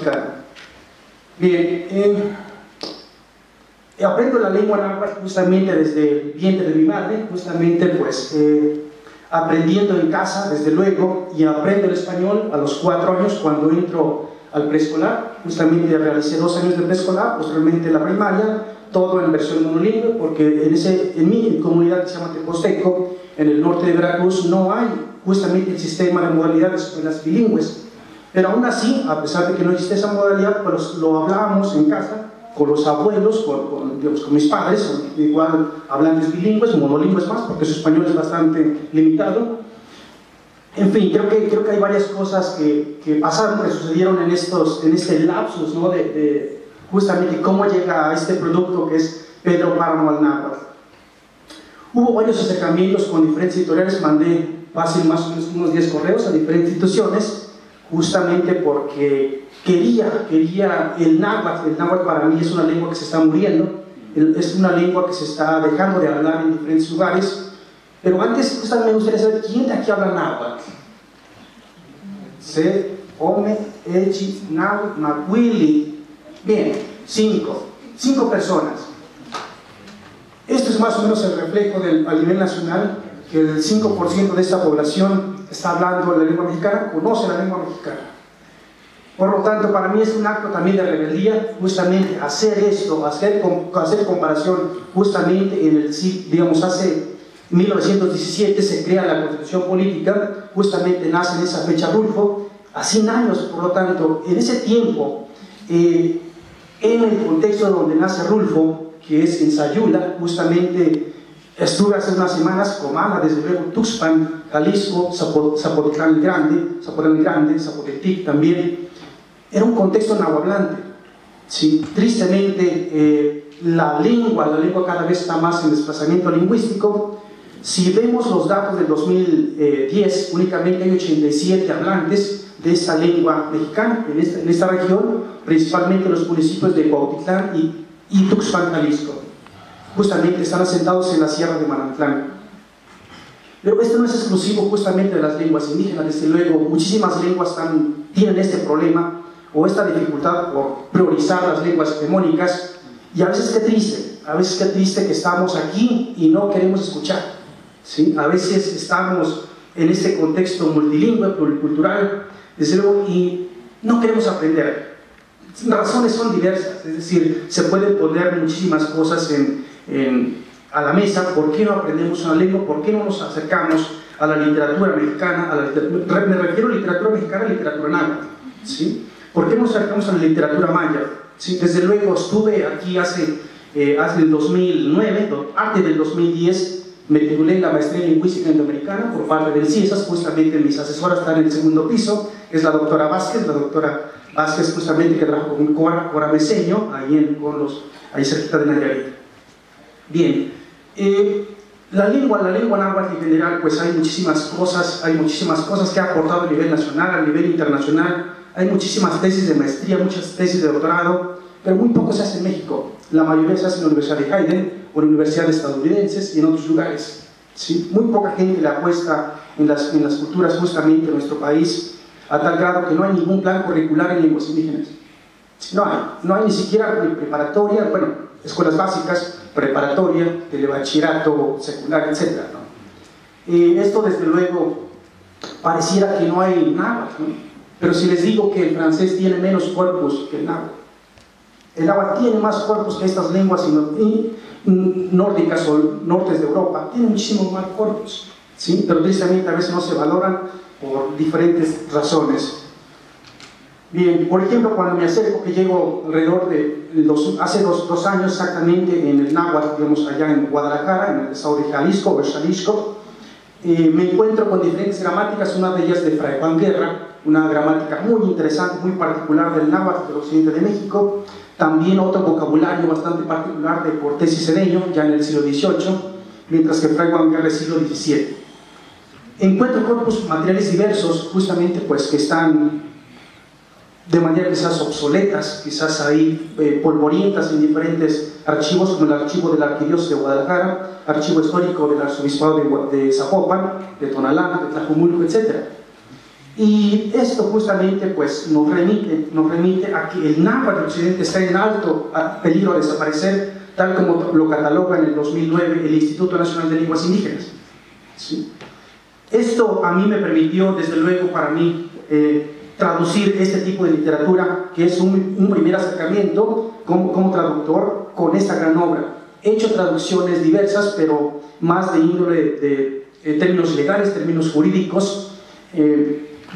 mexicana. Bien, aprendo la lengua náhuatl justamente desde el vientre de mi madre, justamente pues aprendiendo en casa, desde luego, y aprendo el español a los 4 años cuando entro al preescolar. Justamente realicé 2 años de preescolar, posteriormente la primaria, todo en versión monolingüe, porque en mi comunidad que se llama Teposteco, en el norte de Veracruz, no hay justamente el sistema de modalidades de las bilingües. Pero aún así, a pesar de que no existe esa modalidad, pues lo hablábamos en casa con los abuelos, con mis padres, igual hablantes bilingües, monolingües más, porque su español es bastante limitado. En fin, creo que hay varias cosas que pasaron, que sucedieron en este lapsus, ¿no? de justamente cómo llega a este producto que es Pedro Páramo al náhuatl. Hubo varios acercamientos con diferentes editoriales, mandé fácil más o menos unos 10 correos a diferentes instituciones, justamente porque quería el náhuatl. El náhuatl para mí es una lengua que se está muriendo, es una lengua que se está dejando de hablar en diferentes lugares. Pero antes justamente me gustaría saber quién de aquí habla náhuatl. Se, Ome, Echi, Náhuatl, Macuili. Bien, 5 personas. Esto es más o menos el reflejo a nivel nacional, que el 5% de esta población está hablando la lengua mexicana, conoce la lengua mexicana. Por lo tanto, para mí es un acto también de rebeldía, justamente hacer esto, hacer comparación, justamente en digamos, hace 1917 se crea la Constitución Política, justamente nace en esa fecha Rulfo, a 100 años, por lo tanto, en ese tiempo, en el contexto donde nace Rulfo, que es en Sayula, justamente estuve hace unas semanas, Comala, desde luego Tuxpan, Jalisco, Zapotlán el Grande, Zapotetic también. Era un contexto nahuablante. Sí, tristemente, la lengua cada vez está más en desplazamiento lingüístico. Si vemos los datos del 2010, únicamente hay 87 hablantes de esta lengua mexicana en esta región, principalmente los municipios de Cuautitlán y Tuxpan, Jalisco. Justamente están asentados en la Sierra de Manantlán. Pero esto no es exclusivo justamente de las lenguas indígenas, desde luego, muchísimas lenguas tienen este problema o esta dificultad por priorizar las lenguas hegemónicas, y a veces qué triste que estamos aquí y no queremos escuchar, ¿sí? A veces estamos en este contexto multilingüe, pluricultural, desde luego, y no queremos aprender. Las razones son diversas, es decir, se pueden poner muchísimas cosas a la mesa. ¿Por qué no aprendemos una lengua? ¿Por qué no nos acercamos a la literatura mexicana? Me refiero a literatura mexicana y literatura náhuatl, ¿sí? ¿Por qué no nos acercamos a la literatura maya? ¿Sí? Desde luego estuve aquí hace el 2009, antes del 2010, me titulé en la maestría en lingüística indoamericana por parte del CIESAS. Justamente mis asesoras están en el segundo piso, es la doctora Vázquez, justamente que trabaja con Cora Meseño, ahí cerquita de Nayarit. Bien, la lengua náhuatl en general, pues hay muchísimas cosas que ha aportado a nivel nacional, a nivel internacional. Hay muchísimas tesis de maestría, muchas tesis de doctorado, pero muy poco se hace en México. La mayoría se hace en la Universidad de Haydn o en universidades estadounidenses y en otros lugares, ¿sí? Muy poca gente le apuesta en las culturas justamente de nuestro país, a tal grado que no hay ningún plan curricular en lenguas indígenas. No hay ni siquiera preparatoria, bueno, escuelas básicas, preparatoria, telebachillerato, secundaria, etc., ¿no? Esto desde luego pareciera que no hay náhuatl, ¿no? Pero si les digo que el francés tiene menos corpus que el náhuatl, el náhuatl tiene más corpus que estas lenguas nórdicas o nortes de Europa, tiene muchísimo más corpus, ¿sí? Pero tristemente a veces no se valoran por diferentes razones. Bien, por ejemplo, cuando me acerco, que llego alrededor de hace dos años exactamente en el náhuatl, digamos allá en Guadalajara, en el estado de Jalisco o Xalisco, me encuentro con diferentes gramáticas, una de ellas de Fray Juan Guerra, una gramática muy interesante, muy particular del náhuatl del occidente de México. También otro vocabulario bastante particular de Cortés y Cedeño, ya en el siglo XVIII, mientras que Fray Juan Guerra es siglo XVII. Encuentro corpus materiales diversos, justamente pues que están de manera quizás obsoletas, quizás ahí polvorientas en diferentes archivos, como el archivo de la Arquidiócesis de Guadalajara, archivo histórico del Arzobispado de Zapopan, de Tonalá, de Tlajumulco, etc. Y esto justamente pues, nos remite a que el náhuatl del occidente está en alto peligro de desaparecer, tal como lo cataloga en el 2009 el Instituto Nacional de Lenguas Indígenas. ¿Sí? Esto a mí me permitió, desde luego, para mí, traducir este tipo de literatura, que es un primer acercamiento como traductor con esta gran obra. He hecho traducciones diversas, pero más de índole de términos legales, términos jurídicos,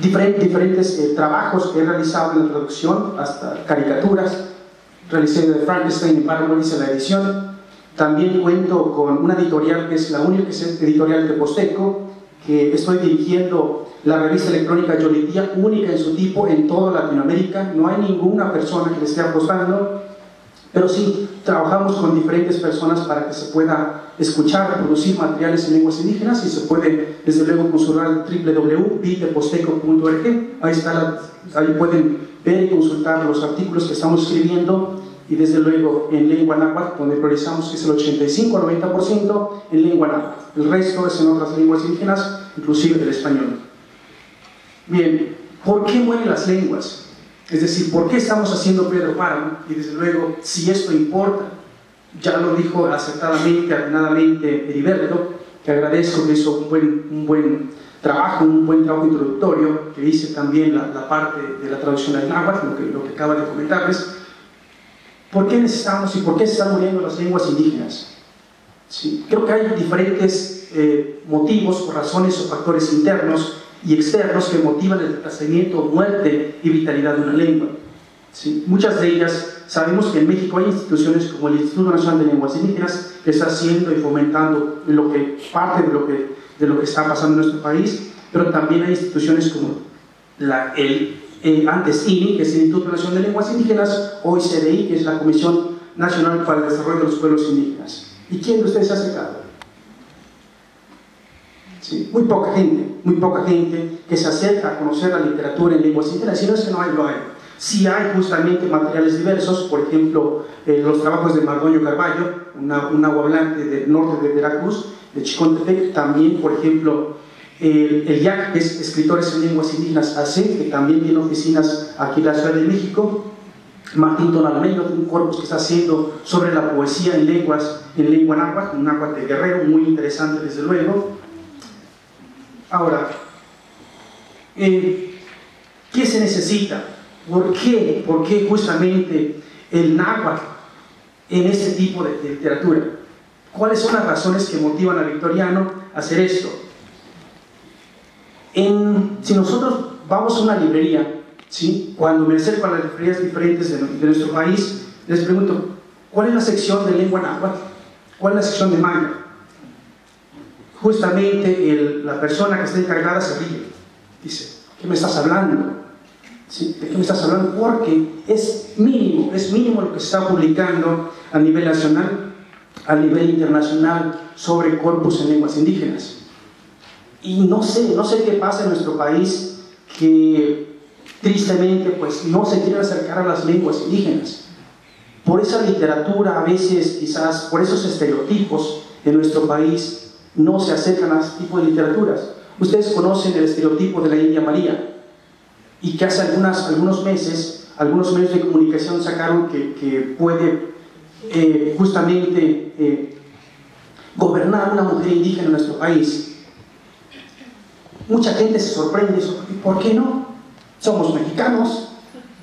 diferentes trabajos que he realizado en la traducción, hasta caricaturas. Realicé de Frankenstein y Paramore, hice la edición. También cuento con una editorial que es la única, que es editorial de Posteco, que estoy dirigiendo la revista electrónica Yolitía, única en su tipo en toda Latinoamérica. No hay ninguna persona que le esté apostando, pero sí trabajamos con diferentes personas para que se pueda escuchar, producir materiales en lenguas indígenas, y se puede desde luego consultar www.biteposteco.org. Ahí pueden ver y consultar los artículos que estamos escribiendo, y desde luego en lengua náhuatl, donde priorizamos que es el 85 al 90% en lengua náhuatl. El resto es en otras lenguas indígenas, inclusive el español. Bien, ¿por qué mueren las lenguas? Es decir, ¿por qué estamos haciendo Pedro Páramo? Y desde luego, si esto importa, ya lo dijo acertadamente, atinadamente Heriberto, que agradezco, que hizo un buen trabajo introductorio, que hice también la parte de la traducción del náhuatl, lo que acaba de comentarles. ¿Por qué necesitamos y por qué se están muriendo las lenguas indígenas? Sí, creo que hay diferentes motivos, o razones o factores internos y externos que motivan el desplazamiento, muerte y vitalidad de una lengua. ¿Sí? Muchas de ellas, sabemos que en México hay instituciones como el Instituto Nacional de Lenguas Indígenas, que está haciendo y fomentando parte de lo que está pasando en nuestro país, pero también hay instituciones como antes INI, que es el Instituto Nacional de Lenguas Indígenas, hoy CDI, que es la Comisión Nacional para el Desarrollo de los Pueblos Indígenas. ¿Y quién de ustedes se hace cargo? ¿Sí? Muy poca gente que se acerca a conocer la literatura en lenguas indígenas, y no es que no hay, lo hay. Sí hay justamente materiales diversos, por ejemplo, los trabajos de Mardoño Carballo, un nahuablante del norte de Veracruz, de Chicontepec. También, por ejemplo, el YAC, que es Escritores en Lenguas Indígenas AC, que también tiene oficinas aquí en la Ciudad de México. Martín Tonalmeño, un corpus que está haciendo sobre la poesía en lengua náhuatl, un náhuatl de Guerrero, muy interesante desde luego. Ahora, ¿qué se necesita? ¿Por qué justamente el náhuatl en este tipo de literatura? ¿Cuáles son las razones que motivan a Victoriano a hacer esto? Si nosotros vamos a una librería, ¿sí? Cuando me acerco a las librerías diferentes de nuestro país, les pregunto, ¿cuál es la sección de lengua náhuatl? ¿Cuál es la sección de maya? Justamente la persona que está encargada se ríe, dice, ¿qué me estás hablando? ¿Sí? ¿De qué me estás hablando? Porque es mínimo lo que se está publicando a nivel nacional, a nivel internacional, sobre corpus en lenguas indígenas. Y no sé qué pasa en nuestro país, que tristemente pues no se quieren acercar a las lenguas indígenas. Por esa literatura, a veces quizás por esos estereotipos en nuestro país, no se acercan a este tipo de literaturas. Ustedes conocen el estereotipo de la India María, y que hace algunos meses algunos medios de comunicación sacaron que puede justamente gobernar una mujer indígena en nuestro país. Mucha gente se sorprende, ¿y por qué no? Somos mexicanos,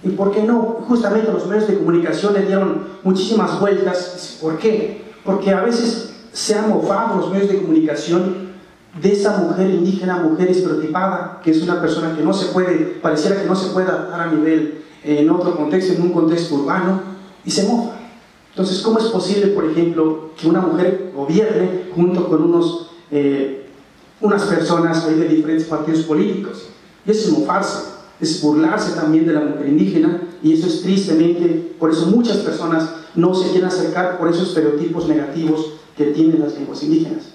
¿y por qué no? Justamente los medios de comunicación le dieron muchísimas vueltas. ¿Por qué? Porque a veces se han mofado los medios de comunicación de esa mujer indígena, mujer estereotipada, que es una persona que no se puede, pareciera que no se puede adaptar a nivel, en otro contexto, en un contexto urbano, y se mofa. Entonces, ¿cómo es posible, por ejemplo, que una mujer gobierne junto con unas personas ahí de diferentes partidos políticos? Y eso es mofarse, es burlarse también de la mujer indígena, y eso es tristemente, por eso muchas personas no se quieren acercar por esos estereotipos negativos que tienen las lenguas indígenas.